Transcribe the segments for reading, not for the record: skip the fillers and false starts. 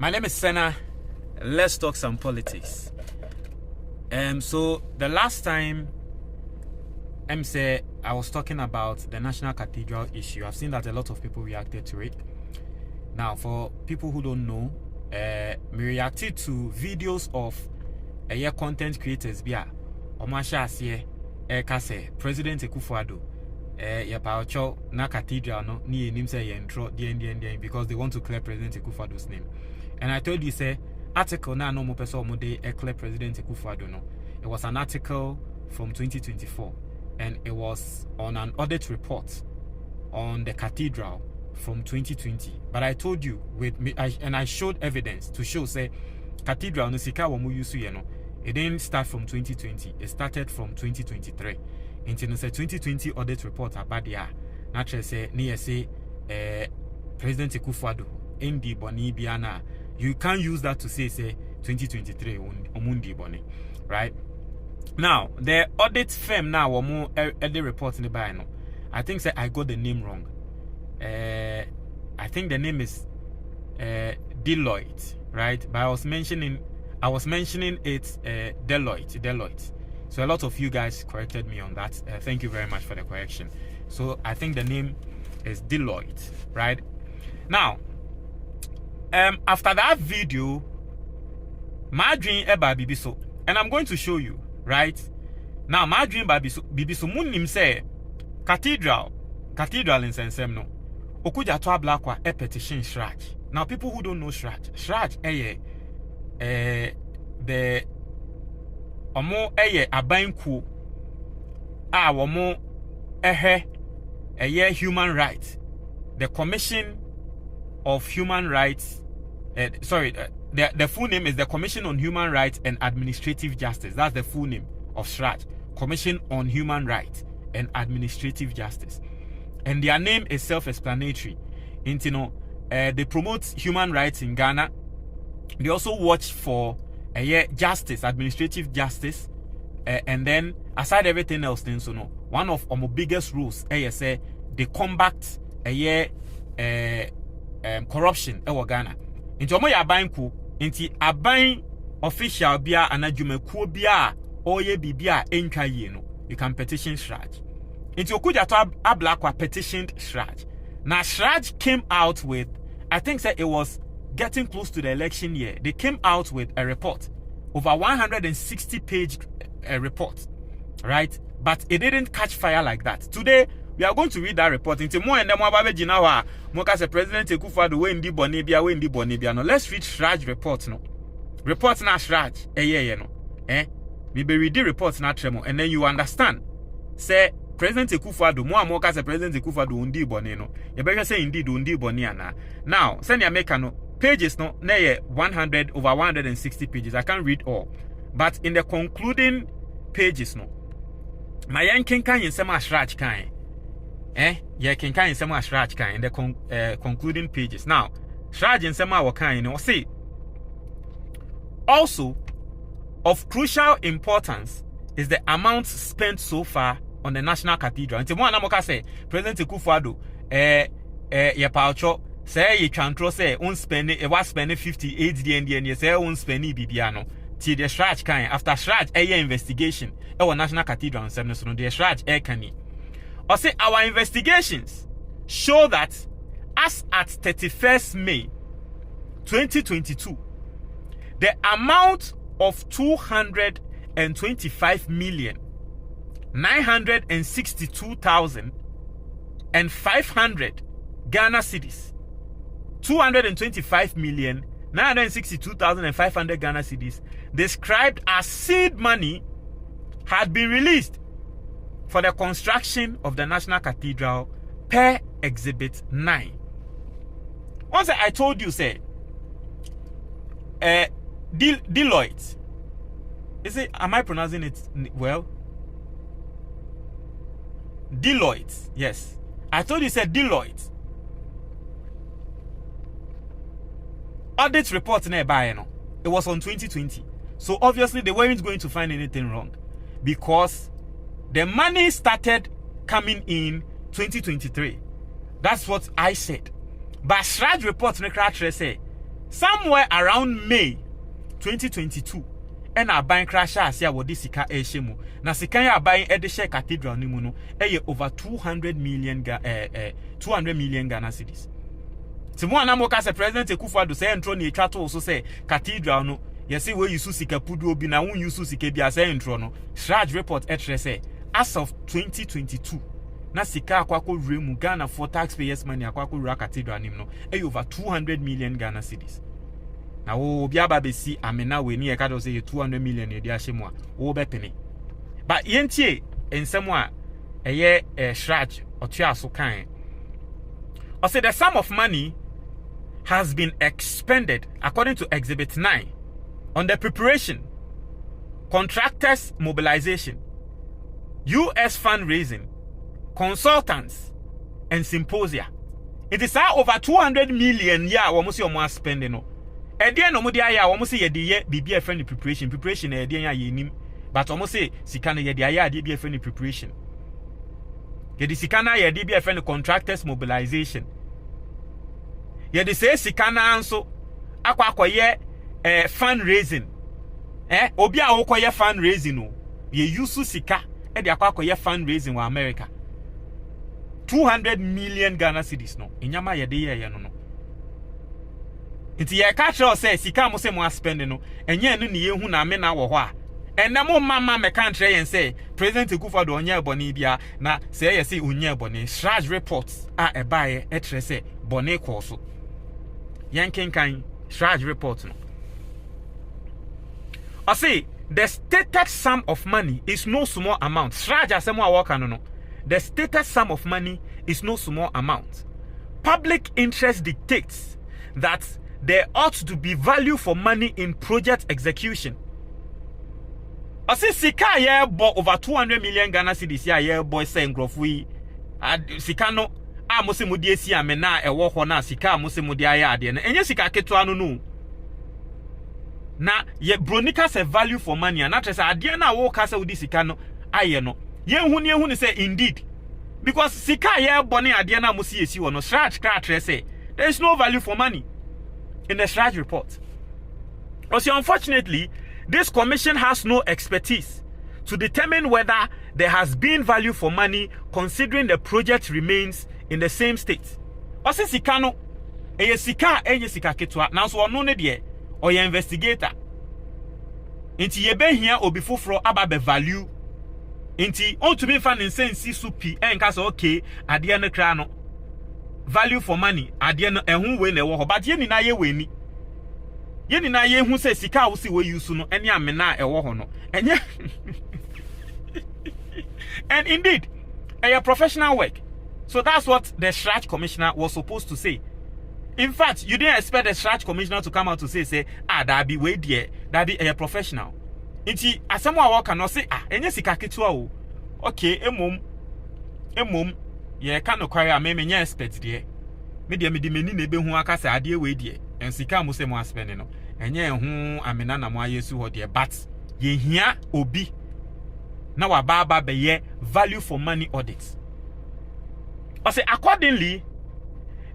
My name is Senna. Let's talk some politics. So the last time I was talking about the National Cathedral issue, I've seen that a lot of people reacted to it. Now, for people who don't know, we reacted to videos of content creators via Omasha Asiye Kase, President Akufo Addo, Yapaucho na Cathedral no ni him say intro DN because they want to clear President Akufo Addo's name. And I told you say article na no mo person mo dey clear President Akufo Addo no. It was an article from 2024 and it was on an audit report on the Cathedral from 2020. But I told you with me and I showed evidence to show say Cathedral no sika wo mo use you know. It didn't start from 2020. It started from 2023. Until the 2020 audit report about there. Naturally say near say President Akufo Addo Indi Boni Biana. You can't use that to say 2023 Omundi Boni. Right? Now the audit firm now omo the report in the bio. I think say I got the name wrong. I think the name is Deloitte, right? But I was mentioning it Deloitte. So a lot of you guys corrected me on that. Thank you very much for the correction. So I think the name is Deloitte, right? Now, after that video, my dream eba bibiso, and I'm going to show you, right? Now, my dream bibiso munim say Cathedral in Sensem no. Okuja to blakwa e petition CHRAJ. Now, people who don't know CHRAJ, the omo abanku omo human rights, the Commission of Human Rights, the full name is the Commission on Human Rights and Administrative Justice. That's the full name of CHRAJ, Commission on Human Rights and Administrative Justice. And their name is self-explanatory. They promote human rights in Ghana. They also watch for justice, administrative justice, and then aside everything else, then one of our biggest rules, say they combat corruption in Ghana. Into omo ya banku, into aban official bia anajumeku bia oye bibia enka no, you can petition CHRAJ. Into okuja to ablakwa petitioned CHRAJ. Now CHRAJ came out with, I think that it was getting close to the election year, they came out with a report, over 160-page report, right? But it didn't catch fire like that. Today, we are going to read that report. Into more and more Jinawa, Moka President Akufo Addo we ndi Bonibia. No, let's read CHRAJ report no. Report na CHRAJ, no. We be read the report na tremo, and then you understand. Say President Akufo Addo, Moka say President Akufo Addo undi boni no. You better say indeed undi boni ana. Now, send your make no. Pages no, over 160 pages. I can't read all, but in the concluding pages no, my yanking can in some CHRAJ kind, can in some CHRAJ kind in the concluding pages. Now, CHRAJ in some kind, see. Also, of crucial importance is the amount spent so far on the National Cathedral. Until one Namoka say, President Akufo Addo, say you can trust say it was spending 58 DND say spending bibiano till the CHRAJ kind after CHRAJ investigation our National Cathedral and seven so the CHRAJ can or say our investigations show that as at 31st May 2022 the amount of 225,962,500 Ghana cedis, 225,962,500 Ghana cedis described as seed money had been released for the construction of the National Cathedral per Exhibit 9. Once I told you, say, Deloitte, is it? Am I pronouncing it well? Deloitte, yes. I told you, said Deloitte. Audit report nearby, it was on 2020. So obviously they weren't going to find anything wrong because the money started coming in 2023. That's what I said. But CHRAJ report say somewhere around May 2022 and a buying crash as ya wo disika eshemu na sika ya buying edisha cathedral ni mu no over 200 million Ghana cedis. Timu anamoka se President Akufo Addo say entro ni etwa to so say cathedral no yesi we use sika pudu obi na won use sika bia say entro no CHRAJ report etre say as of 2022 na sika akwako remu Ghana for taxpayers money akwako rura cathedral nim no over 200 million Ghana cedis. Na wo bia ba be si amena we ni e ka do say 200 million e di ahyemu a wo betene. But yentie ensemu a eye CHRAJ otua so kan. I say the sum of money has been expended according to Exhibit 9 on the preparation, contractors mobilization, US fundraising, consultants, and symposia. It is over 200 million almost your spending. At the end of the year, almost say the BBF friendly preparation, at the end, but almost say Sikana ye the BBF friendly preparation. Ye the Sikana ye BBF friendly contractors mobilization. Ye the say Sikana anso akwa ye fundraising. Obi a wo ye fundraising no. Ye use sika e de akwa ye fundraising wa America. 200 million Ghana cedis no. Inyama ye de ye no no. Inti ye ka tell say sika mo se mo spend no. Enye no ne ye hu na me na wo ho a. Ena mo mama me kan tell yen say President Akufo Addo onye boni bia na say ye say onye boni. CHRAJ reports a ebaye etre say boni ko so. Yankin kan CHRAJ report no. I say the stated sum of money is no small amount. CHRAJ asemo a work no. The stated sum of money is no small amount. Public interest dictates that there ought to be value for money in project execution. I say sika ye bo over 200 million Ghana cedis ye boy say ngrofui sika no a mo se mo die si amena e wo ho na sika mo se mo die aya ade na enye sika keto anu no na ye bronika se value for money na trese ade na wo ka se udi sika no aye no ye hu ni say indeed because sika ye boni ade na mo se yesi wo no CHRAJ trese there is no value for money in the CHRAJ report. Also, unfortunately, this commission has no expertise to determine whether there has been value for money considering the project remains in the same state. Also, sikano eye sika ketwa na so ono ne de or your investigator. Inti ye be hia obi foforo aba be value. Inti on to be fan in sense supi enka so okay ade ne kra no value for money ade no ehun we na wo ho but ye ni na ye we ni ye ni na ye hu se sika wo si we use no ene amena e wo ho no enye and indeed a professional work. So that's what the CHRAJ commissioner was supposed to say. In fact, you didn't expect the CHRAJ commissioner to come out to say that be way there, that be a professional. Inti asemo a work no say enye sika ketua o. Okay, emom ye ka no kware me nya expert there. Me de meni na ebe hu aka say ade we there. En sika mo se mo spend no. Enye hu amena na mo ayesu ho there, but ye hia obi na wa baba be ye value for money audit. Also, accordingly,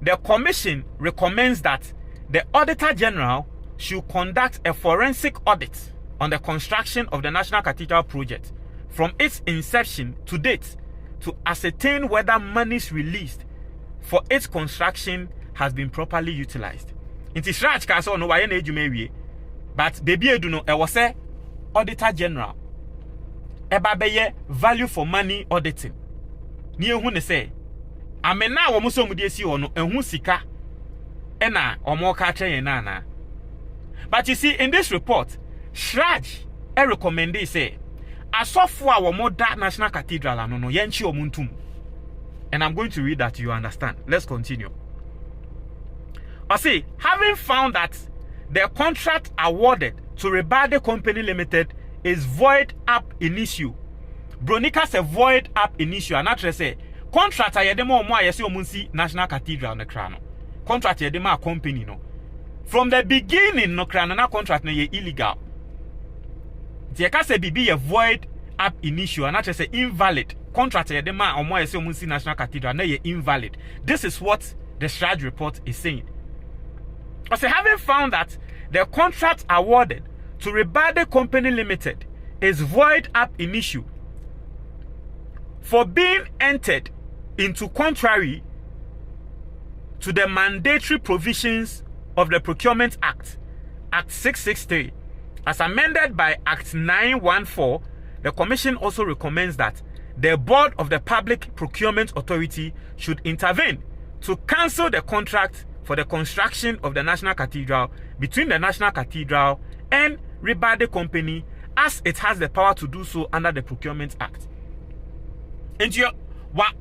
the commission recommends that the Auditor General should conduct a forensic audit on the construction of the National Cathedral project from its inception to date to ascertain whether monies released for its construction has been properly utilized. Inti CHRAJ ka so no wa ye na ejume wie, but baby edu no e wo se Auditor General eba be ye value for money auditing. Ni ehu ne say amena wo muso mudi esi ho no ehu sika ena omo ka tren na. But you see, in this report, CHRAJ recommend say asofo a wo moda National Cathedral ano no yenchi omuntum. And I'm going to read that you understand. Let's continue. I say, having found that the contract awarded to Rebade Company Limited is void ab initio. Bronika se void ab initio. And actually say contract ayedemo omo ayese omunsi National Cathedral na krano. Contract ayedemo a company no. From the beginning no krano na contract no ye illegal. Tie ka se bibi ye void ab initio and actually say invalid. Contract ayedemo omo ayese omunsi National Cathedral na ye invalid. This is what the CHRAJ report is saying. I say, having found that the contract awarded to Rebade Company Limited is void ab initio for being entered into contrary to the mandatory provisions of the Procurement Act, Act 663, as amended by Act 914, the Commission also recommends that the Board of the Public Procurement Authority should intervene to cancel the contract for the construction of the National Cathedral between the National Cathedral and Rebade Company, as it has the power to do so under the Procurement Act. And you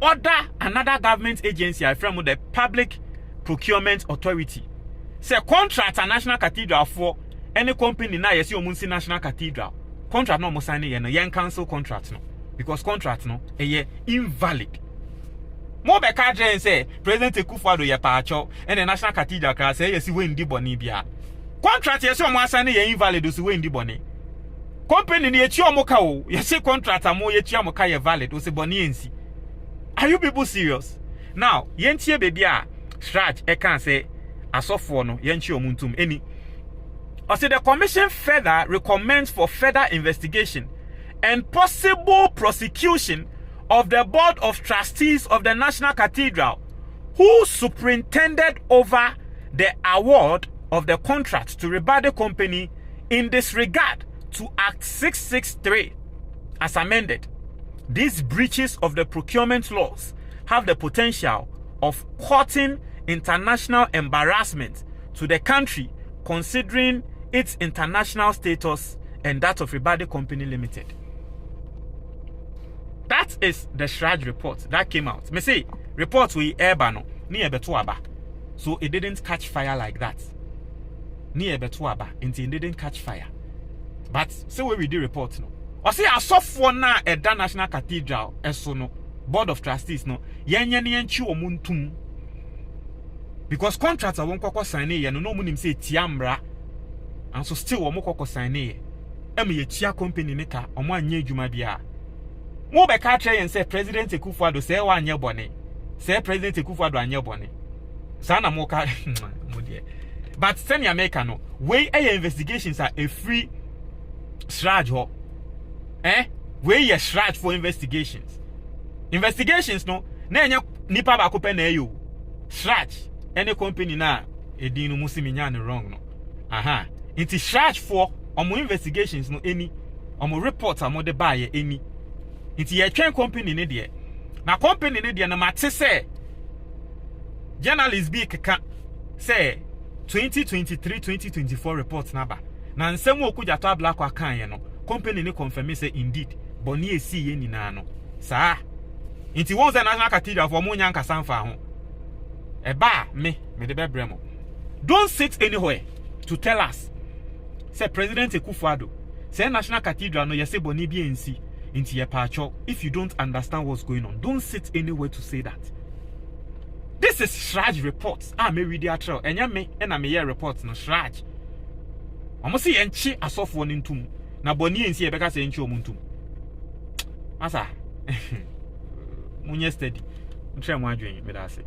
order another government agency, I from the Public Procurement Authority, say contract a National Cathedral for any company na yesi omunsi National Cathedral. Contract no mo sign ye no yen cancel contract no, because contract no invalid. Mo be ka dren say President Akufo Addo ye paacho and the National Cathedral ka say yesi we ndi boni bia. Contract yesi omo assign ye invalid so we ndi boni. Company ni echi omo ka o yesi contract amo yechi omo ka ye valid o se boni ensi. Are you people serious? Now yentie baby a CHRAJ e kan say asofo no yenchi omuntum eni. I say the Commission further recommends for further investigation and possible prosecution of the Board of Trustees of the National Cathedral, who superintended over the award of the contract to Rebade Company in disregard to Act 663 as amended. These breaches of the procurement laws have the potential of causing international embarrassment to the country, considering its international status and that of Rebade Company Limited. That is the CHRAG report that came out. Me say report we ebano ni ebeto aba, so it didn't catch fire like that. Ni ebeto aba until it didn't catch fire. But say we read the report no. Or say asofo na eda National Cathedral eso no Board of Trustees no yenye ne yenchi omuntum, because contracts a won kwakwa sign ye no no munim say tiamra, and so still omo kwakwa sign ye eme ye chia company ne ka omo anya adwuma bia. Mo be ka try and say President Akufo Addo say wa anya bone, say President Akufo Addo anya bone sa na mo ka mo de. But send America no we investigations are a free CHRAJ ho we ye CHRAJ for investigations no na enya nipa ba ko pe na eyo CHRAJ any company na edin no musimi nya no wrong no aha inti CHRAJ for omo investigations no any omo report amo de ba ye any inti ye twen company ne de na company ne de na mate say journalist bi keka say 2023-2024 report na ba na nsem okuja to abla kwa kan ye no company ne confirm say indeed boni esi ye nyina no saa inti won say National Cathedral for mo nyanka sanfa ho eba me de bebremo. Don't sit anywhere to tell us say President Akufo Addo say National Cathedral no yese boni bi ensi inti ye paacho. If you don't understand what's going on, don't sit anywhere to say that. This is CHRAJ reports. Me read the trail. Enya me na me hear reports no CHRAJ. Omo se yenchi asofo no ntum. Na boni ensi e beka se yenchi omuntum. Asa. Munye steady. Ntre mo adwen me da se.